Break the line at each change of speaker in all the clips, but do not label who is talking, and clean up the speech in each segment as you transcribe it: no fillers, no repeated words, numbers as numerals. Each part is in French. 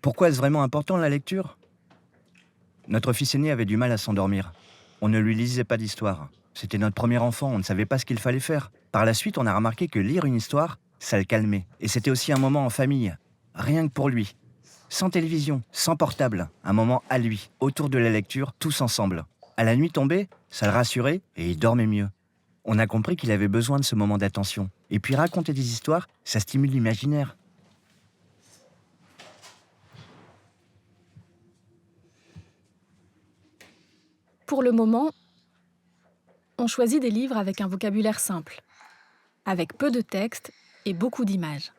Pourquoi est-ce vraiment important la lecture? Notre fils aîné avait du mal à s'endormir. On ne lui lisait pas d'histoire. C'était notre premier enfant, on ne savait pas ce qu'il fallait faire. Par la suite, on a remarqué que lire une histoire, ça le calmait. Et c'était aussi un moment en famille, rien que pour lui. Sans télévision, sans portable, un moment à lui, autour de la lecture, tous ensemble. À la nuit tombée, ça le rassurait et il dormait mieux. On a compris qu'il avait besoin de ce moment d'attention. Et puis raconter des histoires, ça stimule l'imaginaire.
Pour le moment, on choisit des livres avec un vocabulaire simple, avec peu de texte et beaucoup d'images.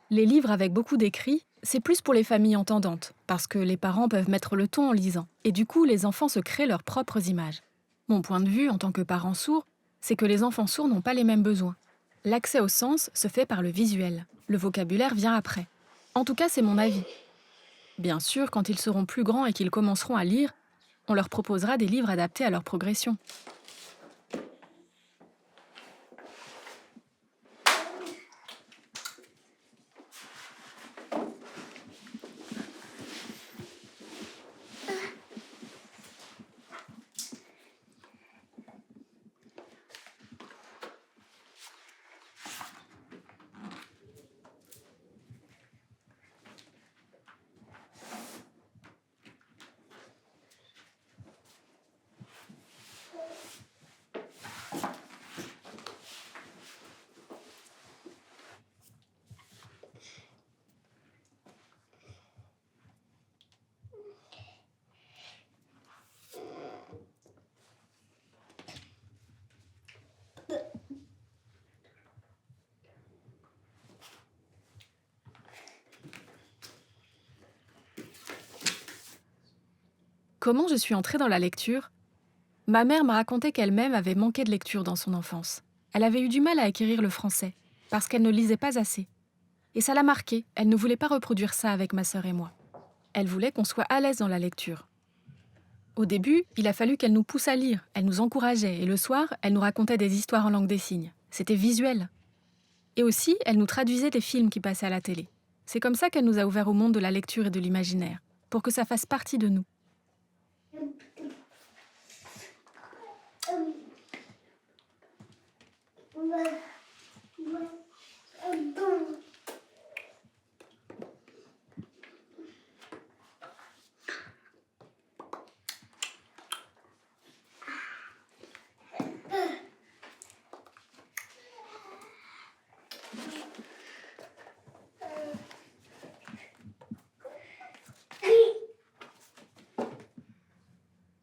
Les livres avec beaucoup d'écrits, c'est plus pour les familles entendantes, parce que les parents peuvent mettre le ton en lisant, et du coup, les enfants se créent leurs propres images. Mon point de vue, en tant que parent sourd, c'est que les enfants sourds n'ont pas les mêmes besoins. L'accès au sens se fait par le visuel. Le vocabulaire vient après. En tout cas, c'est mon avis. Bien sûr, quand ils seront plus grands et qu'ils commenceront à lire, on leur proposera des livres adaptés à leur progression. Comment je suis entrée dans la lecture? Ma mère m'a raconté qu'elle-même avait manqué de lecture dans son enfance. Elle avait eu du mal à acquérir le français, parce qu'elle ne lisait pas assez. Et ça l'a marquée, elle ne voulait pas reproduire ça avec ma sœur et moi. Elle voulait qu'on soit à l'aise dans la lecture. Au début, il a fallu qu'elle nous pousse à lire, elle nous encourageait, et le soir, elle nous racontait des histoires en langue des signes. C'était visuel. Et aussi, elle nous traduisait des films qui passaient à la télé. C'est comme ça qu'elle nous a ouvert au monde de la lecture et de l'imaginaire, pour que ça fasse partie de nous.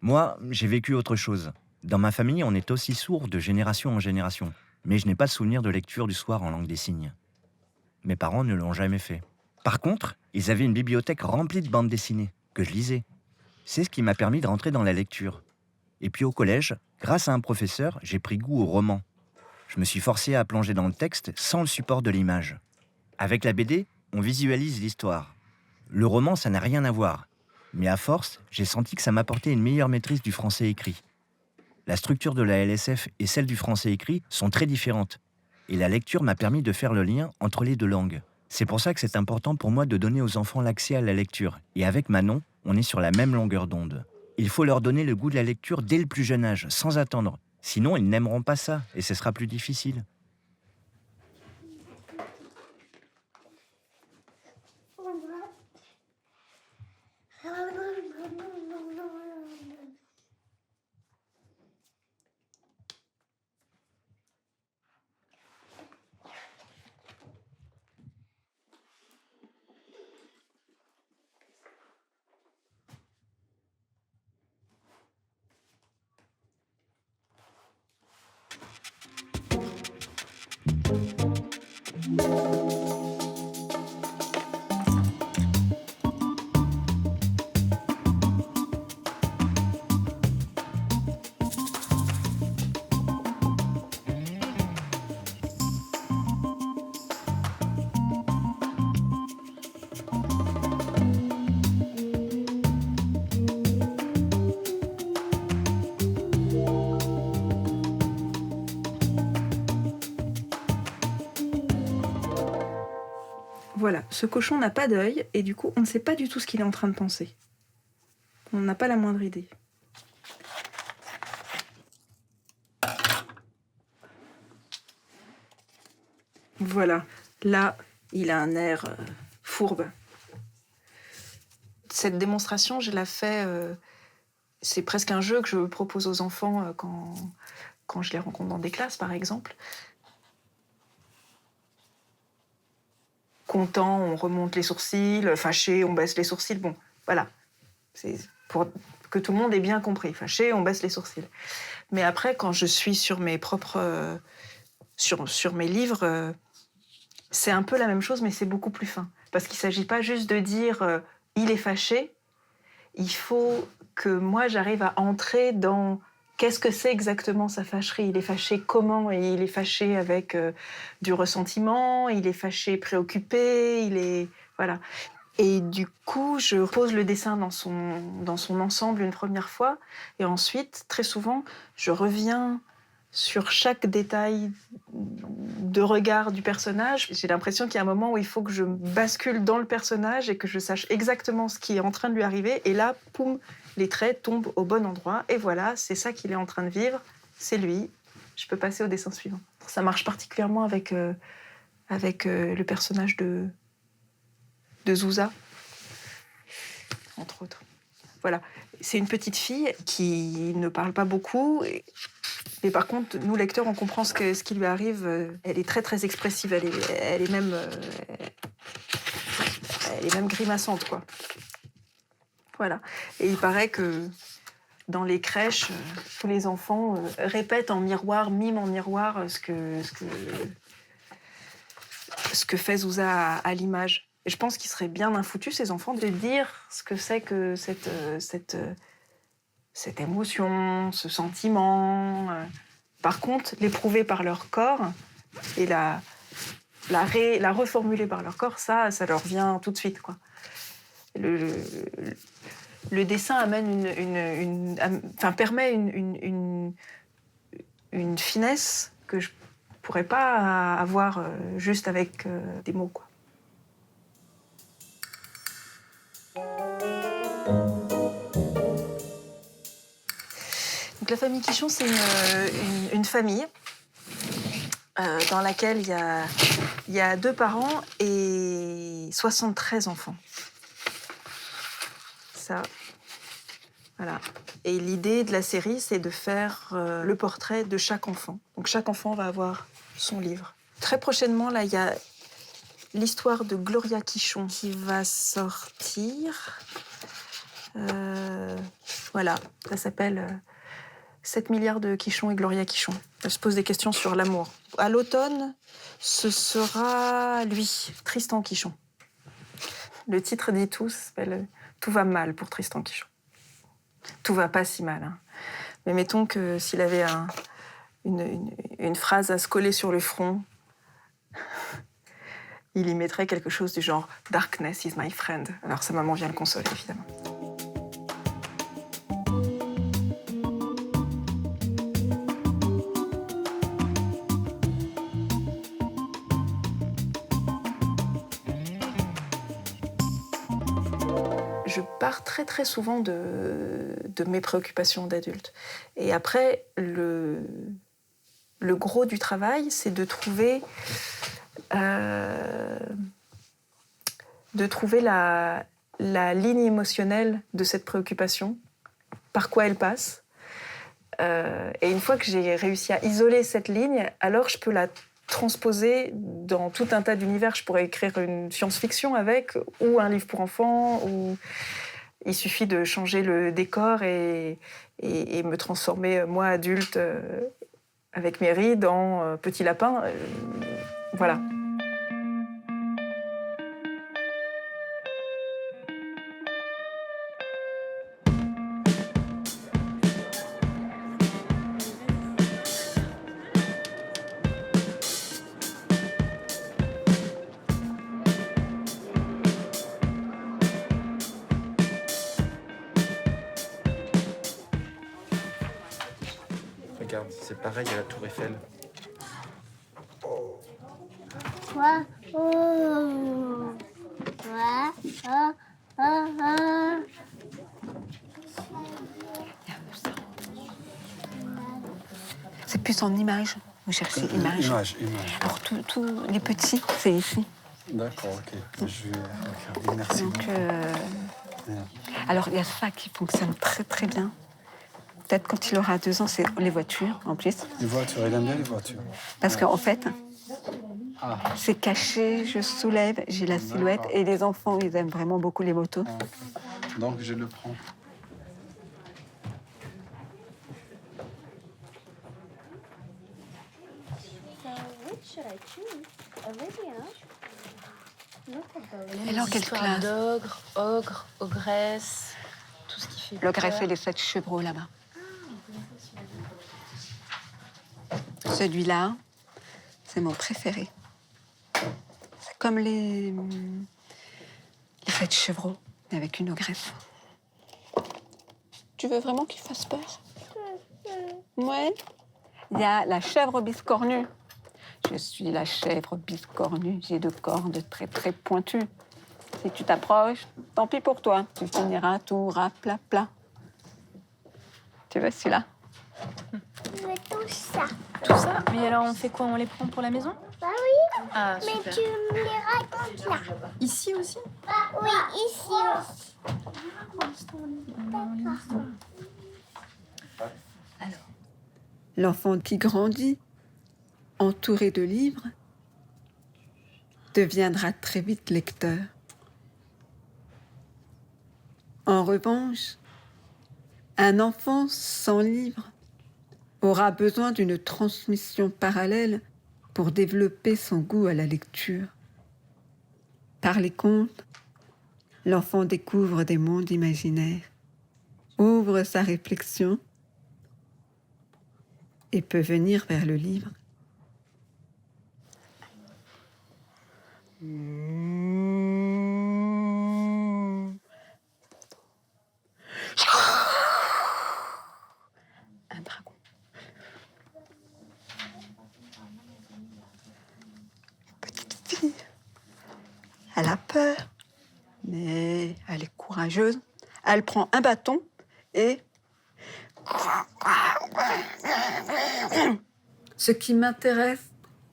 Moi, j'ai vécu autre chose. Dans ma famille, on est aussi sourd de génération en génération. Mais je n'ai pas de souvenir de lecture du soir en langue des signes. Mes parents ne l'ont jamais fait. Par contre, ils avaient une bibliothèque remplie de bandes dessinées, que je lisais. C'est ce qui m'a permis de rentrer dans la lecture. Et puis au collège, grâce à un professeur, j'ai pris goût au roman. Je me suis forcé à plonger dans le texte sans le support de l'image. Avec la BD, on visualise l'histoire. Le roman, ça n'a rien à voir. Mais à force, j'ai senti que ça m'apportait une meilleure maîtrise du français écrit. La structure de la LSF et celle du français écrit sont très différentes. Et la lecture m'a permis de faire le lien entre les deux langues. C'est pour ça que c'est important pour moi de donner aux enfants l'accès à la lecture. Et avec Manon, on est sur la même longueur d'onde. Il faut leur donner le goût de la lecture dès le plus jeune âge, sans attendre. Sinon, ils n'aimeront pas ça, et ce sera plus difficile.
Voilà, ce cochon n'a pas d'œil et du coup, on ne sait pas du tout ce qu'il est en train de penser. On n'a pas la moindre idée. Voilà, là, il a un air fourbe. Cette démonstration, je la fais. C'est presque un jeu que je propose aux enfants quand je les rencontre dans des classes, par exemple. Content, on remonte les sourcils, fâché, on baisse les sourcils. Bon, voilà. C'est pour que tout le monde ait bien compris. Fâché, on baisse les sourcils. Mais après, quand je suis sur mes propres... sur mes livres, c'est un peu la même chose, mais c'est beaucoup plus fin. Parce qu'il ne s'agit pas juste de dire « il est fâché ». Il faut que moi, j'arrive à entrer dans... Qu'est-ce que c'est exactement sa fâcherie? Il est fâché comment? Et il est fâché avec du ressentiment, il est fâché préoccupé, il est... Voilà. Et du coup, je pose le dessin dans son ensemble une première fois. Et ensuite, très souvent, je reviens sur chaque détail de regard du personnage. J'ai l'impression qu'il y a un moment où il faut que je bascule dans le personnage et que je sache exactement ce qui est en train de lui arriver. Et là, poum, les traits tombent au bon endroit. Et voilà, c'est ça qu'il est en train de vivre. C'est lui. Je peux passer au dessin suivant. Ça marche particulièrement avec le personnage de Zouza, entre autres. Voilà. C'est une petite fille qui ne parle pas beaucoup. Mais par contre, nous, lecteurs, on comprend ce qui lui arrive. Elle est très, très expressive. Elle est même grimaçante, quoi. Voilà. Et il paraît que dans les crèches, tous les enfants répètent en miroir, miment en miroir ce que fait Zouza à l'image. Et je pense qu'il serait bien infoutu, ces enfants, de dire ce que c'est que cette émotion, ce sentiment. Par contre, l'éprouver par leur corps et la reformuler par leur corps, ça leur vient tout de suite, quoi. Le dessin amène permet une finesse que je pourrais pas avoir juste avec des mots, quoi. Donc la famille Quichon, c'est une famille dans laquelle il y a 2 parents et 73 enfants. Ça, voilà. Et l'idée de la série, c'est de faire le portrait de chaque enfant. Donc chaque enfant va avoir son livre. Très prochainement, là, il y a l'histoire de Gloria Quichon qui va sortir. Voilà, ça s'appelle 7 milliards de Quichon et Gloria Quichon. Elle se pose des questions sur l'amour. À l'automne, ce sera lui, Tristan Quichon. Le titre dit tout, ça s'appelle « Tout va mal pour Tristan Quichon ». Tout va pas si mal, hein. Mais mettons que s'il avait une phrase à se coller sur le front, il y mettrait quelque chose du genre « Darkness is my friend ». Alors sa maman vient le consoler, évidemment. je pars très très souvent de mes préoccupations d'adulte. Et après, le gros du travail, c'est de trouver la ligne émotionnelle de cette préoccupation, par quoi elle passe. Et une fois que j'ai réussi à isoler cette ligne, alors je peux la transposer dans tout un tas d'univers. Je pourrais écrire une science-fiction avec, ou un livre pour enfants, ou il suffit de changer le décor et me transformer, moi, adulte, avec mes rides, en petit lapin. Voilà.
Regarde, c'est pareil à la Tour Eiffel.
Quoi? Oh. Quoi? Oh, oh, oh.
C'est plus en image. Vous cherchez image.
Image.
Alors, tous les petits, c'est ici.
D'accord, ok. Je vais regarder. Merci
Donc,
beaucoup.
alors, il y a ça qui fonctionne très, très bien. Peut-être quand il aura 2 ans, c'est les voitures, en plus.
Les voitures, il aime bien les voitures.
Parce qu'en fait,
Ah,
c'est caché, je soulève, j'ai la silhouette. Et les enfants, ils aiment vraiment beaucoup les motos.
ah, ok. Donc, je le prends.
Which should I choose? Olivia? Look at those.
Elle est en quelle
Histoires
classe?
d'ogres, ogres, ogresses, tout ce qui fait
Le greffe
peur.
et les 7 chevreaux là-bas. Celui-là, c'est mon préféré. C'est comme les 7 chevreaux, mais avec une ogresse. Tu veux vraiment qu'il fasse peur? Ouais. Il y a la chèvre biscornue. Je suis la chèvre biscornue. J'ai 2 cornes très très pointues. Si tu t'approches, tant pis pour toi. Tu finiras tout rapla-pla. Tu veux celui-là?
Je veux tout ça.
Tout ça. Mais alors, on fait quoi? On les prend pour la maison?
Bah oui,
Ah,
mais
super.
tu me les racontes là.
Ici aussi?
Oui, ici aussi.
L'enfant qui grandit, entouré de livres, deviendra très vite lecteur. En revanche, un enfant sans livre aura besoin d'une transmission parallèle pour développer son goût à la lecture. Par les contes, l'enfant découvre des mondes imaginaires, ouvre sa réflexion et peut venir vers le livre. Un dragon. Petite fille. Elle a peur, mais elle est courageuse. Elle prend un bâton et... Ce qui m'intéresse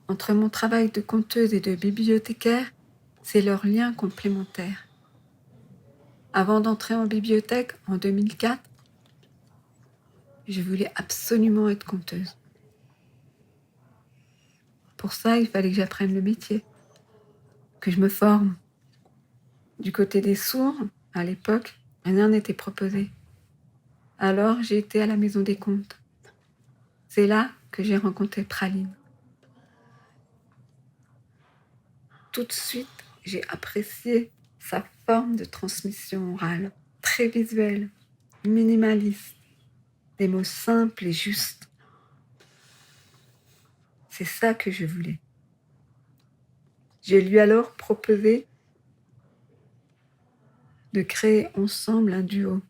entre mon travail de conteuse et de bibliothécaire, c'est leur lien complémentaire. Avant d'entrer en bibliothèque en 2004, je voulais absolument être conteuse. Pour ça, il fallait que j'apprenne le métier, que je me forme. Du côté des sourds, à l'époque, rien n'était proposé. Alors, j'ai été à la Maison des Contes. C'est là que j'ai rencontré Praline. Tout de suite, j'ai apprécié sa forme de transmission orale, très visuelle, minimaliste, des mots simples et justes. C'est ça que je voulais. Je lui ai alors proposé de créer ensemble un duo,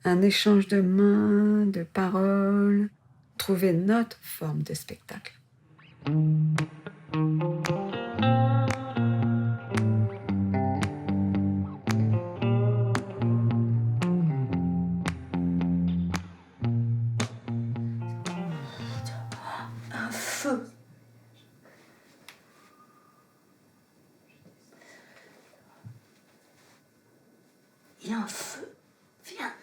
un échange de mains, de paroles, trouver notre forme de spectacle.
Il y a un feu. Viens.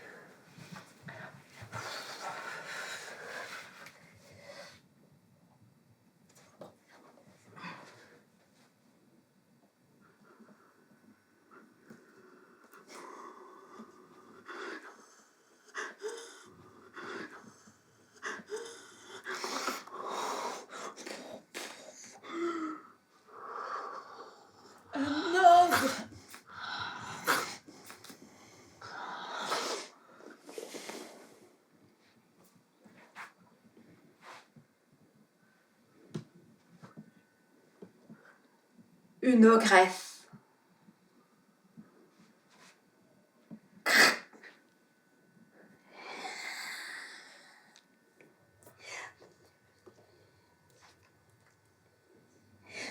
Une ogresse.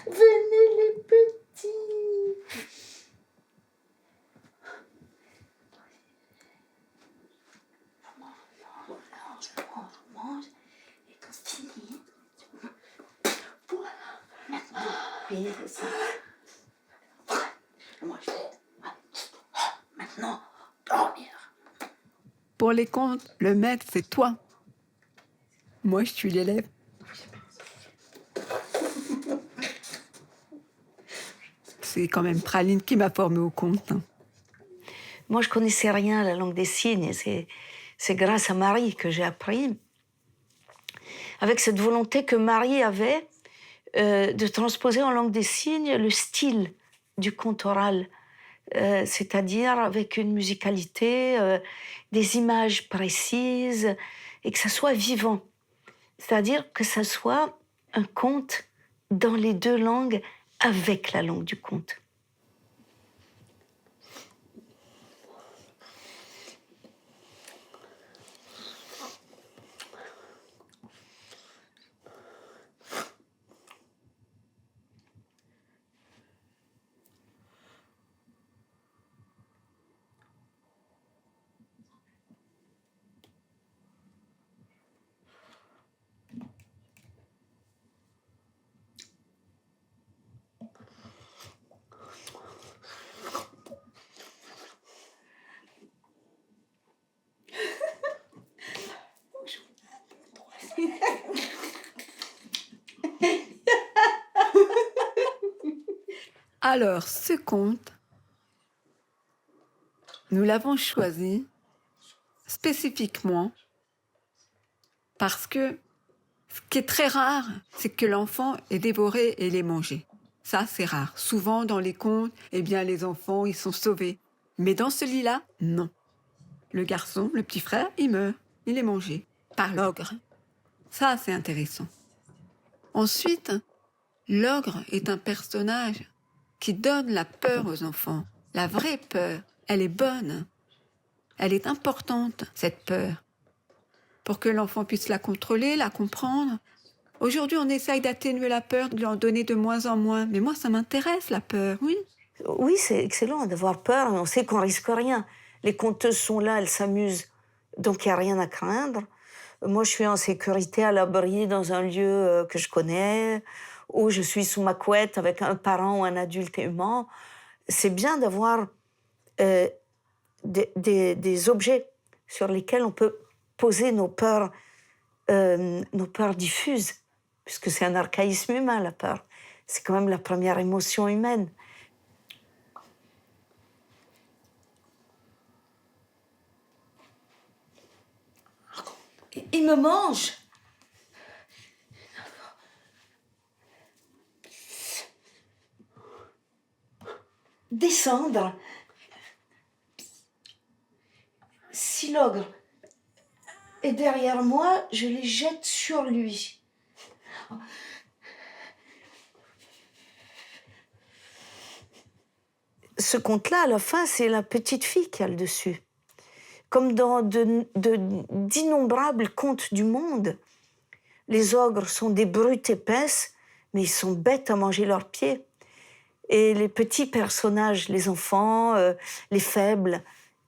Venez les petits. On mange. Et quand c'est fini, voilà. Maintenant, oui, c'est ça. Moi, je vais maintenant dormir.
Pour les contes, le maître, c'est toi. Moi, je suis l'élève. C'est quand même Praline qui m'a formée au conte.
Moi, je connaissais rien à la langue des signes. C'est grâce à Marie que j'ai appris. Avec cette volonté que Marie avait de transposer en langue des signes le style du conte oral. C'est-à-dire avec une musicalité, des images précises, et que ça soit vivant. C'est-à-dire que ça soit un conte dans les deux langues avec la langue du conte.
Alors, ce conte, nous l'avons choisi spécifiquement parce que ce qui est très rare, c'est que l'enfant est dévoré et il est mangé. Ça, c'est rare. Souvent, dans les contes, eh bien, les enfants, ils sont sauvés. Mais dans celui-là, non. Le garçon, le petit frère, il meurt. Il est mangé par l'ogre. Ça, c'est intéressant. Ensuite, l'ogre est un personnage qui donne la peur aux enfants. La vraie peur, elle est bonne. Elle est importante, cette peur, pour que l'enfant puisse la contrôler, la comprendre. Aujourd'hui, on essaye d'atténuer la peur, de lui en donner de moins en moins. Mais moi, ça m'intéresse, la peur, oui.
Oui, c'est excellent d'avoir peur, mais on sait qu'on risque rien. Les conteuses sont là, elles s'amusent, donc il n'y a rien à craindre. Moi, je suis en sécurité, à l'abri, dans un lieu que je connais, où je suis sous ma couette avec un parent ou un adulte aimant. C'est bien d'avoir des objets sur lesquels on peut poser nos peurs diffuses, puisque c'est un archaïsme humain, la peur. C'est quand même la première émotion humaine. Il me mange. Descendre. Si l'ogre est derrière moi, je les jette sur lui. Ce conte-là, à la fin, c'est la petite fille qui a le dessus. Comme dans d'innombrables contes du monde, les ogres sont des brutes épaisses, mais ils sont bêtes à manger leurs pieds. Et les petits personnages, les enfants, les faibles,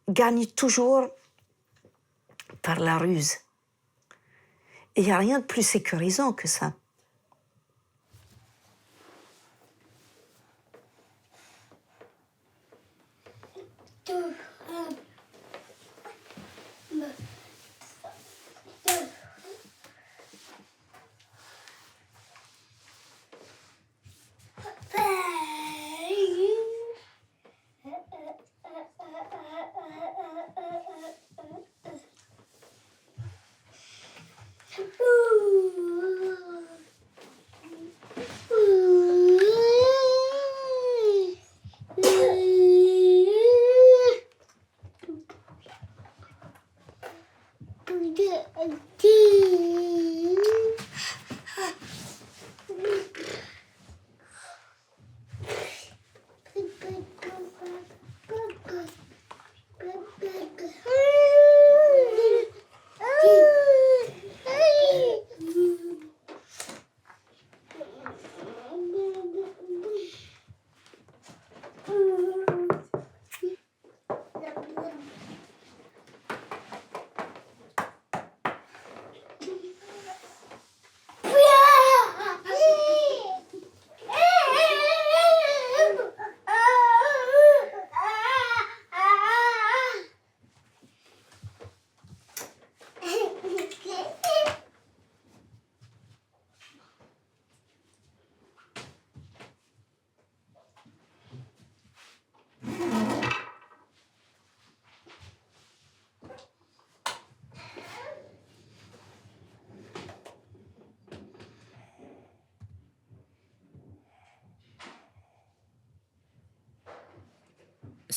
gagnent toujours par la ruse. Et il n'y a rien de plus sécurisant que ça.
Tout,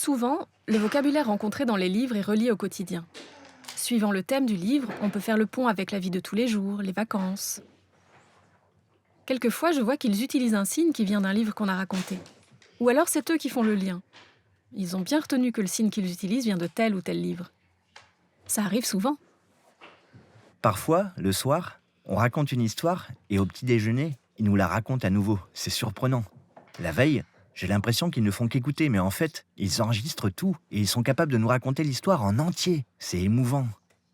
Souvent, le vocabulaire rencontré dans les livres est relié au quotidien. Suivant le thème du livre, on peut faire le pont avec la vie de tous les jours, les vacances. Quelquefois, je vois qu'ils utilisent un signe qui vient d'un livre qu'on a raconté. Ou alors c'est eux qui font le lien. Ils ont bien retenu que le signe qu'ils utilisent vient de tel ou tel livre. Ça arrive souvent.
Parfois, le soir, on raconte une histoire et au petit déjeuner, ils nous la racontent à nouveau. C'est surprenant. La veille, j'ai l'impression qu'ils ne font qu'écouter, mais en fait, ils enregistrent tout et ils sont capables de nous raconter l'histoire en entier. C'est émouvant.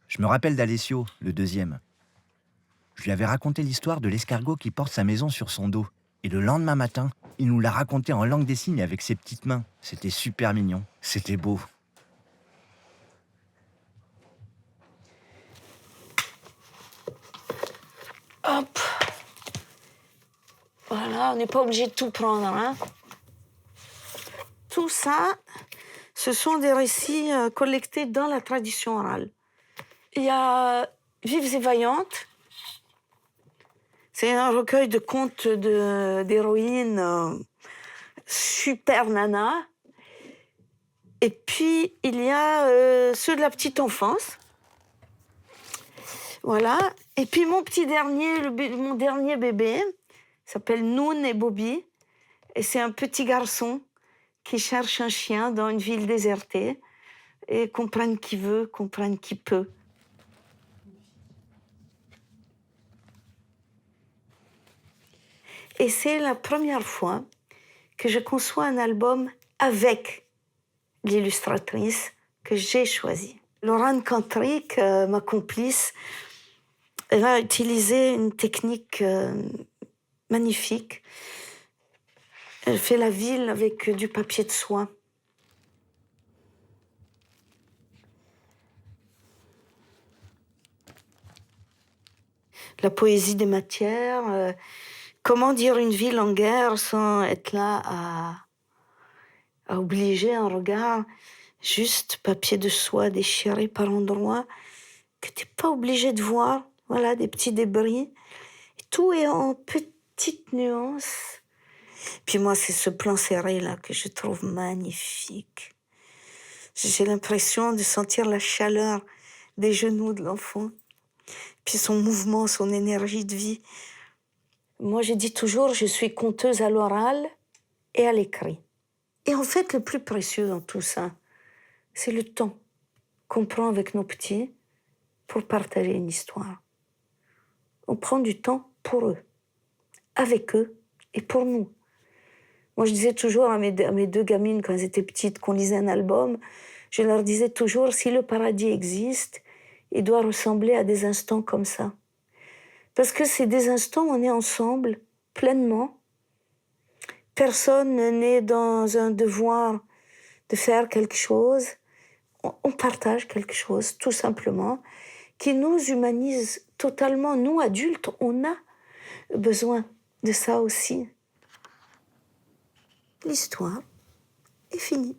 Je me rappelle d'Alessio, le deuxième. Je lui avais raconté l'histoire de l'escargot qui porte sa maison sur son dos. Et le lendemain matin, il nous l'a raconté en langue des signes avec ses petites mains. C'était super mignon. C'était beau.
Hop. Voilà, on n'est pas obligé de tout prendre, hein. Tout ça, ce sont des récits collectés dans la tradition orale. Il y a Vives et Vaillantes. C'est un recueil de contes d'héroïnes super nana. Et puis, il y a ceux de la petite enfance. Voilà. Et puis, mon dernier bébé s'appelle Noun et Bobby. Et c'est un petit garçon qui cherche un chien dans une ville désertée et comprenne qui veut, comprenne qui peut. Et c'est la première fois que je conçois un album avec l'illustratrice que j'ai choisie. Laurent Cantric, ma complice, elle a utilisé une technique magnifique. Elle fait la ville avec du papier de soie. La poésie des matières. Comment dire une ville en guerre sans être là à obliger un regard? Juste papier de soie déchiré par endroits que tu n'es pas obligé de voir. Voilà, des petits débris. Et tout est en petites nuances. Puis moi, c'est ce plan serré là que je trouve magnifique. J'ai l'impression de sentir la chaleur des genoux de l'enfant. Puis son mouvement, son énergie de vie. Moi, je dis toujours, je suis conteuse à l'oral et à l'écrit. Et en fait, le plus précieux dans tout ça, c'est le temps qu'on prend avec nos petits pour partager une histoire. On prend du temps pour eux, avec eux et pour nous. Moi, je disais toujours à mes deux gamines, quand elles étaient petites, qu'on lisait un album, je leur disais toujours, si le paradis existe, il doit ressembler à des instants comme ça. Parce que c'est des instants où on est ensemble, pleinement. Personne n'est dans un devoir de faire quelque chose. On partage quelque chose, tout simplement, qui nous humanise totalement. Nous, adultes, on a besoin de ça aussi. L'histoire est finie.